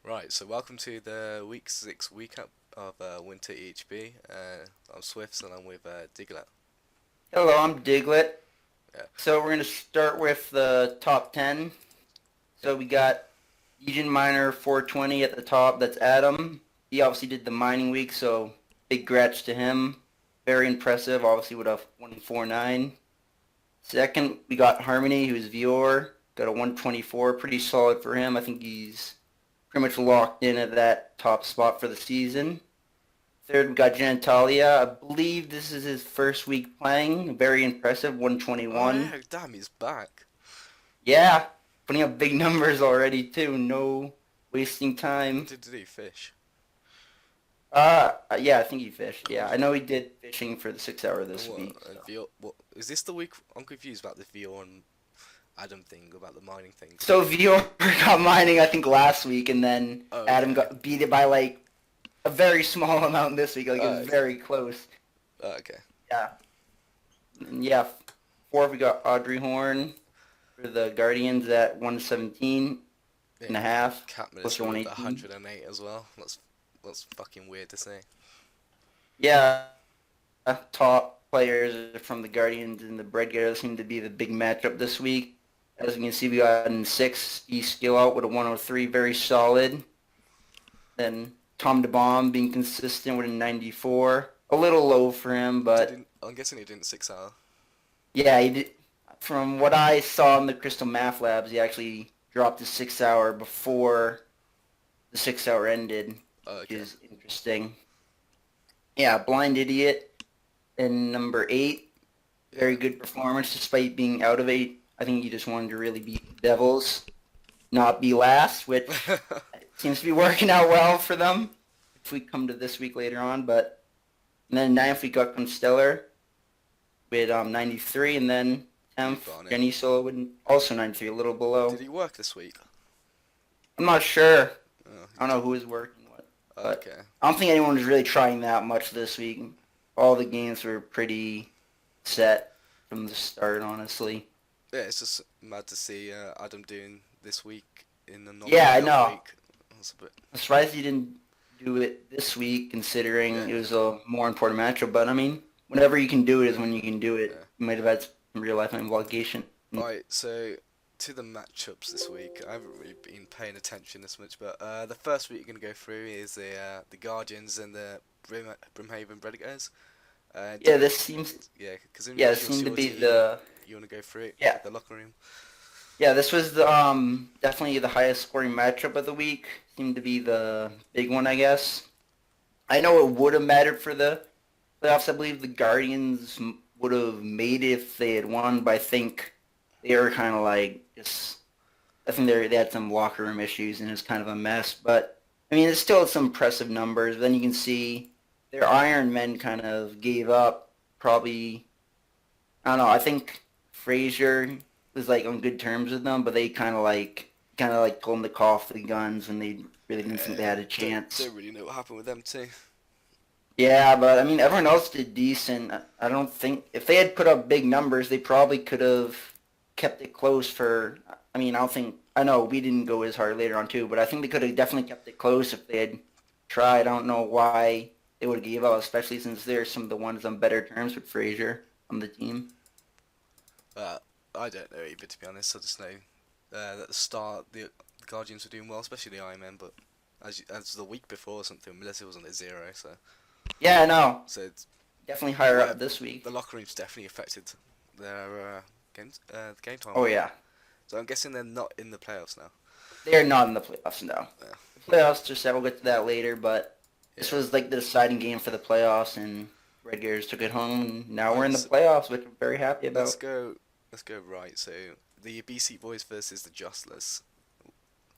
Right, so welcome to the week 6 recap of Winter EHP. I'm Swifts and I'm with Diglett. Hello, I'm Diglett. Yeah, So we're going to start with the top 10. yep. So we got Legion Miner 420 at the top. That's Adam. He obviously did the mining week, so big grats to him. Very impressive, obviously with a 149. Second, we got Harmony, who's Vior. Got a 124, pretty solid for him. I think he's pretty much locked in at that top spot for the season. Third, we got Genitalia. I believe this is his first week playing. Very impressive, Oh 121. yeah, damn, he's back. Yeah, putting up big numbers already too. No wasting What time. did he fish? Yeah, I think he fished. Oh, Yeah, I know he did fishing for the 6 hour and this what? week. And So, Vior, what is this the week? I'm confused about the Vior and Adam thing about the mining thing. so Vior got mining I think last week, and then Oh, Adam okay. got beat it by like a very small amount this week. Like it Oh, was okay. very close. Oh, okay. Yeah, and yeah. Fourth, we got Audrey Horn for the Guardians at 117 Yeah, and a half, cap close to minister with 118. 108 as well. That's fucking weird to say. Yeah, top players from the Guardians and the Breadgetter seem to be the big matchup this week. As you can see, we got in 6 East skill out with a 103, very solid. Then Tom DeBomb being consistent with a 94. A little low for him, but I'm guessing he didn't 6 hour. yeah, he did, from what I saw in the Crystal Math Labs, he actually dropped his 6 hour before the 6 hour ended, Oh, which okay. is interesting. Yeah, Blind Idiot in number 8. Yeah. Very good performance despite being out of 8. I think he just wanted to really beat the Devils, not be last, which seems to be working out well for them. If we come to this week later on, but and then ninth we got Constellar with 93, and then Deep 10th on it. Jenny Solo with also 93, a little Did below. he work this week? I'm not sure. Oh, I don't know who is working what, but okay. I don't think anyone was really trying that much this week. All the games were pretty set from the start, honestly. Yeah, it's just mad to see Adam doing this week in a Yeah, non-play I off know. week. That's a bit. I'm surprised he didn't do it this week, considering it Yeah, was a more important matchup. But I mean, whenever you can do it is when you can do yeah. it. You might have had some real life invocation. Right, so to the matchups this week. I haven't really been paying attention this much, but the first week you're gonna go through is the Guardians and the Brimhaven Predators. Do Yeah, you, this seems. yeah, because Yeah, this it's seemed to your be team. the. You wanna go through it Yeah, with the locker room? yeah. This was the definitely the highest scoring matchup of the week. Seemed to be the big one, I guess. I know it would have mattered for the playoffs. I believe the Guardians would have made it if they had won, but I think they were kind of like just. I think they had some locker room issues and it was kind of a mess. But I mean, it's still some impressive numbers. Then you can see their Iron Men kind of gave up. Probably I don't know. I think Frazier was like on good terms with them, but they kind of like told him to call off the guns when they really didn't think they had a chance. Don't really know what happened with them too. Yeah, but I mean, everyone else did decent. I don't think if they had put up big numbers, they probably could have kept it close for. I mean, I don't think. I know we didn't go as hard later on too, but I think they could have definitely kept it close if they had tried. I don't know why they would have gave up, especially since they're some of the ones on better terms with Frazier on the team. Uh, I don't know either, to be honest. I just know that the start the Guardians were doing well, especially the Iron Man, but as the week before or something, Melissa was on a 0, Yeah, I know. so it's, Definitely higher yeah, up this week. the locker room's definitely affected their game time a Oh lot. yeah, So I'm guessing they're not in the playoffs now. they're not in the playoffs now. Yeah, The playoffs just said we'll get to that later, but this yeah. was like the deciding game for the playoffs, and Red Gears took it home. And now we're Right, in the so playoffs, which I'm very happy let's about. go. Let's go right. So the BC Boys versus the Jostlers.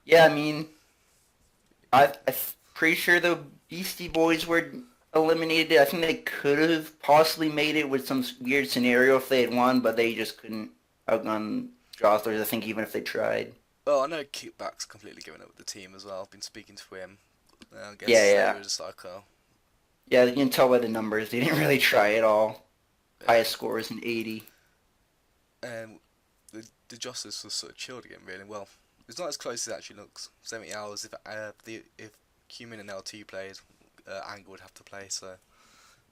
Yeah, I mean, I'm pretty sure the Beastie Boys were eliminated. I think they could have possibly made it with some weird scenario if they had won, but they just couldn't outgun Jostlers. I think even if they tried. Well, I know Kickback's completely given up with the team as well. I've been speaking to him. I Yeah, guess they yeah, were just like, oh, yeah. You can tell by the numbers they didn't really try at all. yeah. Highest score was an 80. And the Jostlers were sort of chilled again, really well. It's not as close as it actually looks. 70 hours. If Cumin and LT played, Angle would have to play. So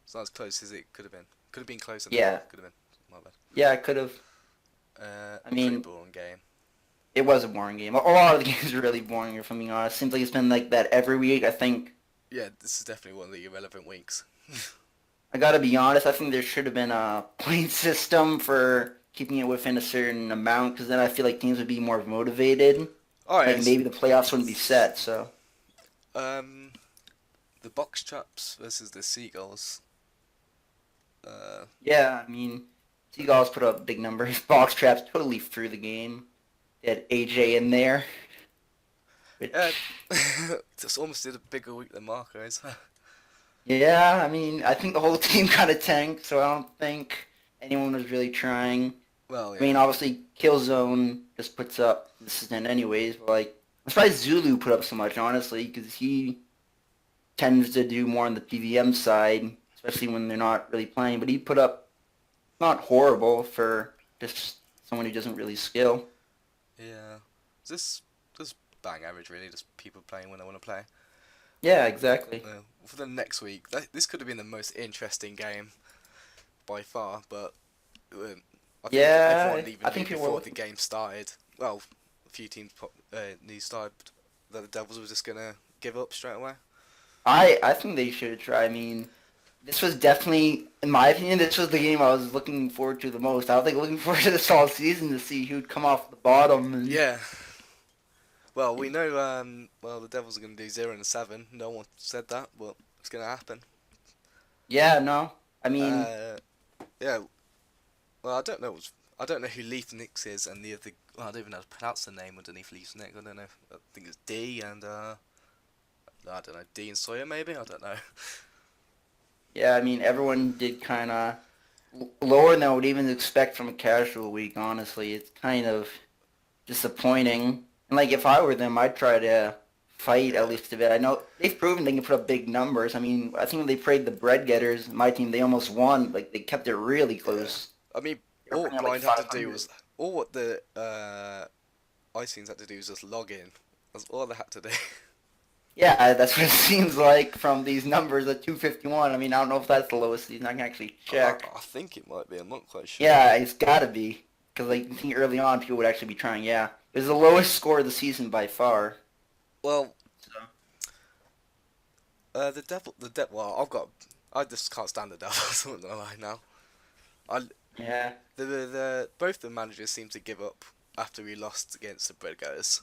it's not as close as it could have been. Could have been closer now. Yeah, Could have been. My bad. yeah, I could have. I Pretty mean, boring game. it was a boring game. A lot of the games are really boring, if I'm being honest. Seems like it's been like that every week. I think Yeah, this is definitely one of the irrelevant weeks. I gotta be honest. I think there should have been a point system for keeping it within a certain amount, because then I feel like teams would be more motivated. Like Alright, maybe the playoffs wouldn't be set. So um, the box traps versus the seagulls. Uh, yeah, I mean, Seagulls put up big numbers. Box traps totally threw the game. They had AJ in there, yeah, which just almost did a bigger week than Marco's. yeah, I mean, I think the whole team kind of tanked, so I don't think anyone was really trying. Well, I mean, yeah. obviously, Killzone just puts up this is anyways, but like, I'm surprised Zulu put up so much, honestly, because he tends to do more on the PVM side, especially when they're not really playing. But he put up not horrible for just someone who doesn't really skill. Yeah. Just bang average really, just people playing when they want to play. Yeah, exactly. For the next week, this could have been the most interesting game by far, but I think Yeah, everyone even I knew think it before will. the game started. Well, a few teams knew started that the Devils were just gonna give up straight away. I think they should try. I mean, this was definitely, in my opinion, this was the game I was looking forward to the most. I was like looking forward to this all season to see who'd come off the bottom and. Yeah. Well, we know. Well, the Devils are gonna do 0-7. No one said that, but it's gonna happen. Yeah, no. I mean, Uh, yeah. Well, I don't know. I don't know who Leaf Nix is, and the other. Well, I don't even know how to pronounce the name underneath Leaf Nix. I don't know. I think it's D and I don't know, D and Sawyer maybe. I don't know. yeah, I mean, everyone did kind of lower than I would even expect from a casual week, honestly. It's kind of disappointing. And, like, if I were them, I'd try to fight at Yeah. least a bit. I know they've proven they can put up big numbers. I mean, I think when they played the Bread Getters, my team, they almost won. Like, they kept it really Yeah. close. I mean, They were all putting up, like, Blind had to do 500. was all what the iTunes had to do was just log in. That's all they had to do. Yeah, that's what it seems like from these numbers at 251. I mean, I don't know if that's the lowest season. I can actually check. I think it might be. I'm not quite sure. Yeah, it's gotta be. Because, like, I think early on, people would actually be trying, yeah. It was the lowest score of the season by far. Well, So. the devil. Well, I just can't stand the Devils. I'm not gonna lie now. I Yeah. the both the managers seem to give up after we lost against the Breadgoers.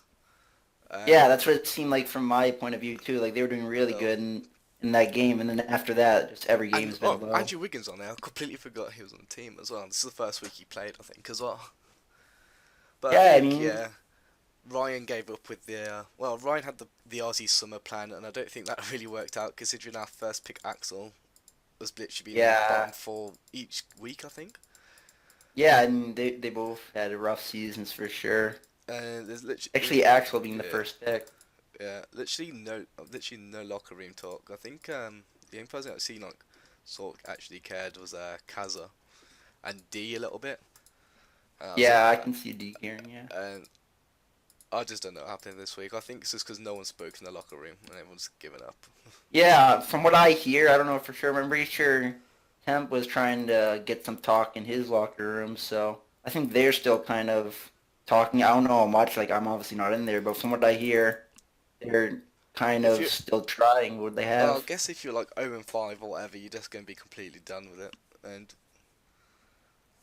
Yeah, Um, that's what it seemed like from my point of view, too. Like, they were doing really well, good in that game, and then after that, just every game and has been oh, low. Andrew Wiggins on there. I completely forgot he was on the team as well. This is the first week he played, I think, as well. But I Yeah, I think, mean, yeah, Ryan gave up with the well, Ryan had the Aussie summer plan, and I don't think that really worked out considering our first pick Axel was literally been in the yeah. bottom four each week, I think. Yeah, and they both had rough seasons for sure. And there's Actually, Axel being the yeah, first pick. yeah, literally no locker room talk. I think the only person I've seen like sort of actually cared was Kaza and D a little bit. And that was it. Yeah, I can see D gearing, yeah. And I just don't know what happened this week. I think it's just because no one spoke in the locker room and everyone's given up. Yeah, from what I hear, I don't know for sure, but I'm pretty sure Temp was trying to get some talk in his locker room, so I think they're still kind of talking. I don't know how much, like I'm obviously not in there, but from what I hear, they're kind If of you still trying what they Well, I have. guess if you're like 0-5 or whatever, you're just going to be completely done with it. And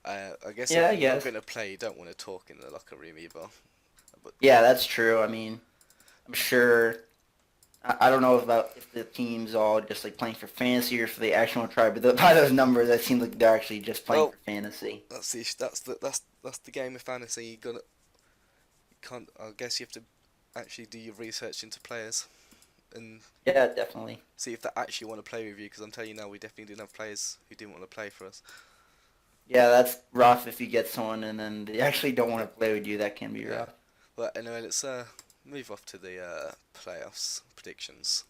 I guess Yeah, if I you're not guess. going to play, you don't want to talk in the locker room either. But Yeah, that's true. I mean, I'm sure. I don't know about if the team's all just like playing for fantasy or if they actually want to try, but by those numbers, it seems like they're actually just playing well, for fantasy. that's the game of fantasy. You can't. I guess you have to actually do your research into players and Yeah, definitely. see if they actually want to play with you. Because I'm telling you now, we definitely didn't have players who didn't want to play for us. Yeah, that's rough if you get someone and then they actually don't want to play with you. That can be Yeah. rough. But anyway, let's move off to the playoffs predictions.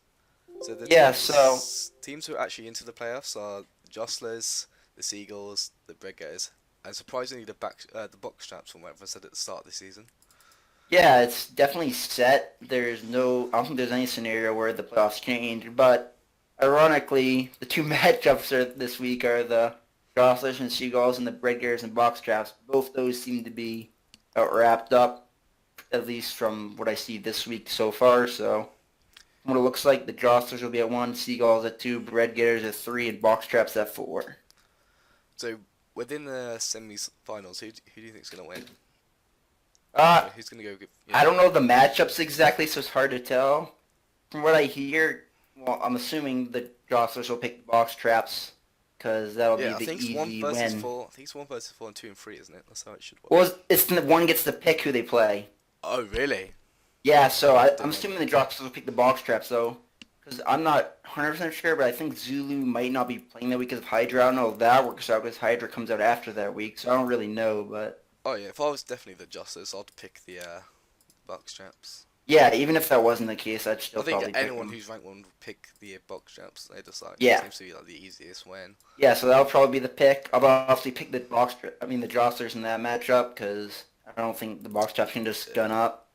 So the Yeah, so teams who are actually into the playoffs are the Jostlers, the Seagulls, the Breadgetters, and surprisingly the box straps from whatever I said at the start of the season. Yeah, it's definitely set. I don't think there's any scenario where the playoffs change. But ironically, the two matchups this week are the Jostlers and Seagulls and the Breadgears and Box Drafts. Both those seem to be wrapped up, at least from what I see this week so far. So, what it looks like, the Jostlers will be at 1, Seagulls at 2, Breadgears at 3, and Box Traps at 4. So within the semi-finals, who do you think's gonna win? Uh, So who's gonna go? I don't know the matchups exactly, so it's hard to tell. From what I hear, well, I'm assuming the Jostlers will pick the Box Traps because that'll be Yeah, I the think it's one easy versus win. four. I think it's 1 versus 4 and 2 and 3, isn't it? That's how it should work. Well, it's the one gets to pick who they play. Oh, really? Yeah, so I'm Didn't know assuming that. the Jostlers will pick the Box Traps though, because I'm not 100% sure, but I think Zulu might not be playing that week because of Hydra. I don't know if that works out because Hydra comes out after that week, so I don't really know, but. Oh yeah, if I was definitely the Justice, I'd pick the box traps. Yeah, even if that wasn't the case, I'd I still think probably pick anyone them. who's ranked 1 would pick the box traps. They just like Yeah, seems to be like the easiest win. yeah, so that'll probably be the pick. I'll obviously pick the Jostlers in that matchup because I don't think the Box Traps can just gun up.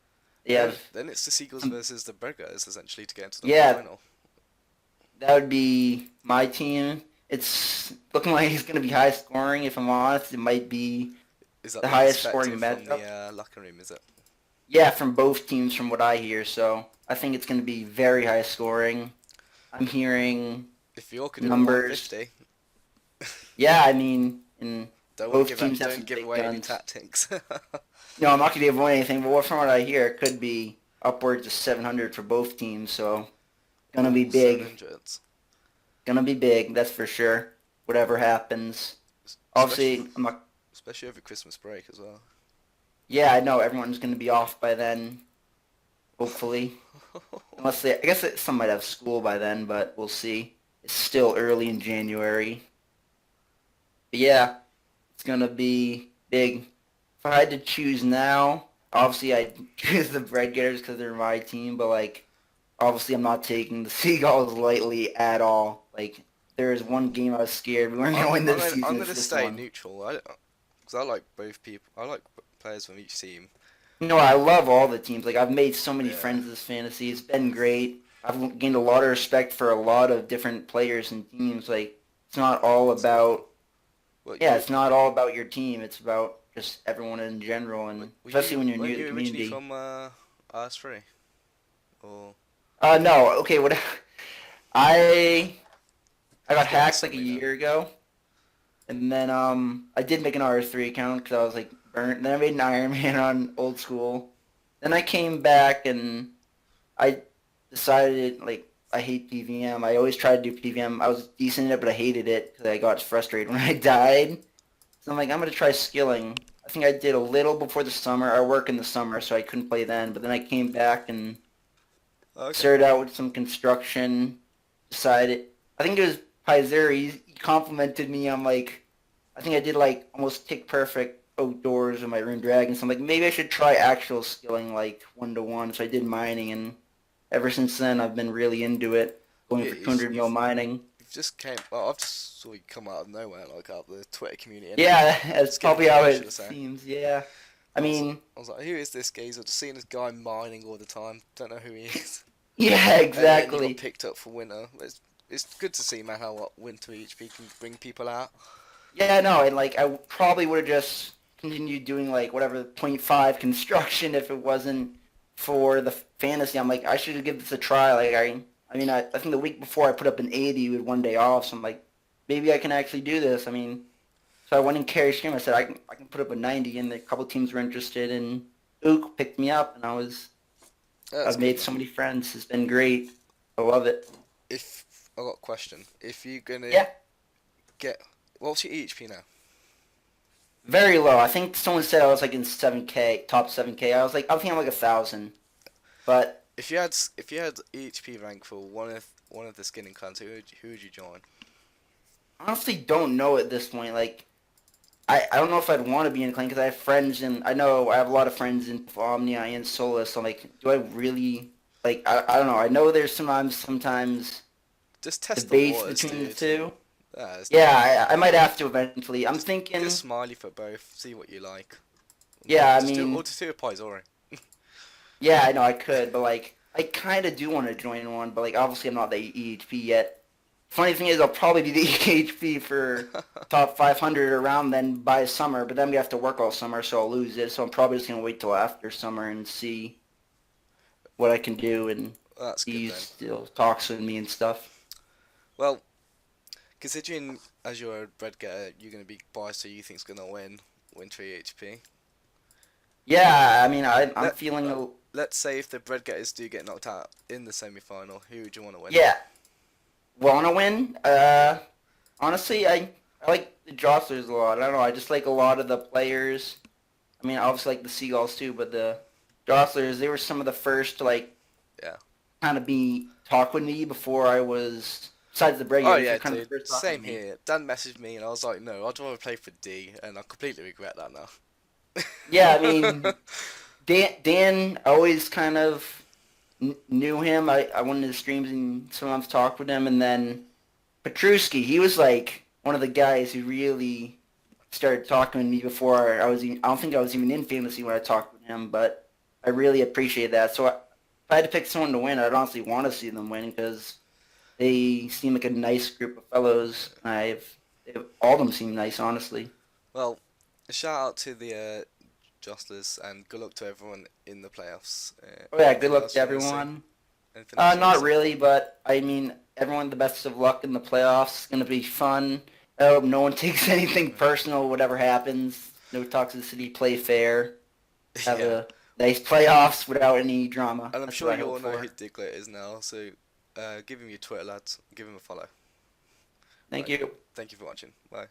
Yeah, Then it's the Seagulls versus the Burgers essentially to get into the yeah, final. that would be my team. It's looking like it's going to be high scoring. If I'm honest, it might be Is that the what you highest scoring expected from matchup. the locker room? Is it? Yeah, from both teams, from what I hear. So I think it's going to be very high scoring. I'm hearing If York could do it numbers. 150, Yeah, I mean, and both teams have some don't give big away any guns. tactics. No, I'm not going to give away anything, but from what I hear, it could be upwards of 700 for both teams. So gonna be Ooh, big. 700. Gonna be big. That's for sure. Whatever happens. Especially Obviously, I'm not. especially over Christmas break as well. Yeah, I know everyone's gonna be off by then. Hopefully, unless I guess some might have school by then, but we'll see. It's still early in January. But yeah, it's gonna be big. If I had to choose now, obviously I'd choose the Bread Getters because they're my team. But like, obviously I'm not taking the Seagulls lightly at all. Like, there is one game I was scared we weren't gonna win this I'm season. It's gonna this stay one. neutral. Because I like both people. I like players from each team. No, I love all the teams. Like, I've made so many Yeah. friends this fantasy. It's been great. I've gained a lot of respect for a lot of different players and teams. Like, it's not all That's good. about Well, yeah, it's not all about your team. It's about just everyone in general, and especially when you're new weren't to the you originally community. from RS3? Or No, okay, what I I got it's got hacked like a recently then. year ago, and then I did make an RS3 account because I was like burnt. Then I made an Iron Man on old school. Then I came back and I decided like I hate PVM. I always tried to do PVM. I was decent at it, but I hated it because I got frustrated when I died. So I'm like, I'm gonna try skilling. I think I did a little before the summer. I work in the summer, so I couldn't play then. But then I came back and Okay. started out with some construction. Decided, I think it was Pizeri. He complimented me on like, I think I did like almost tick perfect outdoors with my Rune Dragon. So I'm like, maybe I should try actual skilling like 1-to-1. So I did mining, and ever since then I've been really into it, going Yeah, for 200 mil mining. you've just came. Well, I've just saw you come out of nowhere, like out of the Twitter community anyway. Yeah, that's Skinny probably how community, should I it say? seems. Yeah, I I was, mean, I was like, who is this geezer? Just seeing this guy mining all the time. Don't know who he is. yeah, And then you got exactly. picked up for winter. It's good to see, man, how what winter EHP can bring people out. Yeah, no, and like I probably would have just continued doing like whatever point 0.5 construction if it wasn't for the fantasy. I'm like, I should give this a try. Like I mean, I think the week before I put up an 80 with 1 day off, so I'm like, maybe I can actually do this. I mean, so I went and carried stream. I said I can put up a 90, and a couple teams were interested, and Ook picked me up, and That's I've good, made man. so many friends. It's been great. I love it. If I got a question, if you're gonna Yeah, get, what's your EHP now? very low. I think someone said I was like in 7K, top 7K. I was like, I think I'm like 1,000. But If you had EHP rank for one of the skinning clans, who would you join? honestly, don't know at this point. Like, I don't know if I'd want to be in a clan because I have friends and I know I have a lot of friends in Omnia and Solus. So I'm like, do I really like? I don't know. I know there's sometimes Just test the debates waters, between the dude. two. Just Yeah, I might have to eventually. I'm do a thinking. smiley for both. See what you like. Yeah, I Just do mean, or just do a Pizori. Yeah, I know I could, but like I kind of do want to join one, but like obviously I'm not the EHP yet. Funny thing is, I'll probably be the EHP for top 500 around then by summer, but then we have to work all summer, so I'll lose it. So I'm probably just gonna wait till after summer and see what I can do, and That's good he then. still talks with me and stuff. Well, considering as you're a red getter, you're going to be biased who you think's going to win 3 HP. Yeah, I mean I'm Let feeling let's say if the red getters do get knocked out in the semi-final, who would you want to win? yeah, wanna win. Honestly, I like the Jostlers a lot. I don't know. I just like a lot of the players. I mean, obviously like the Seagulls too, but the Jostlers, they were some of the first to like Yeah. kind of be talk with me before I was. Besides the Oh Breakers, yeah, they're kind of dude. the first talking Same with me. here. Dan messaged me and I was like, no, I'd rather play for D, and I completely regret that now. Yeah, I mean, Dan always kind of knew him. I went into the streams and sometimes talked with him, and then Petruski, he was like one of the guys who really started talking with me before I was even, I don't think I was even in fantasy when I talked with him, but I really appreciate that. So if I had to pick someone to win, I'd honestly want to see them win because they seem like a nice group of fellows. All of them seem nice, honestly. Well, a shout out to the Jostlers and good luck to everyone in the playoffs. Oh yeah, good Anything luck else to you want to say? everyone. Anything else you want to Not say? really, but I mean, everyone the best of luck in the playoffs. It's gonna be fun. I hope no one takes anything personal, whatever happens. No toxicity, play fair. Have Yeah, a nice playoffs without any drama. and I'm That's what sure I you hope all know who for. Diglett is now, so give him your Twitter, lads. Give him a follow. Thank Right. you. Thank you for watching. Bye.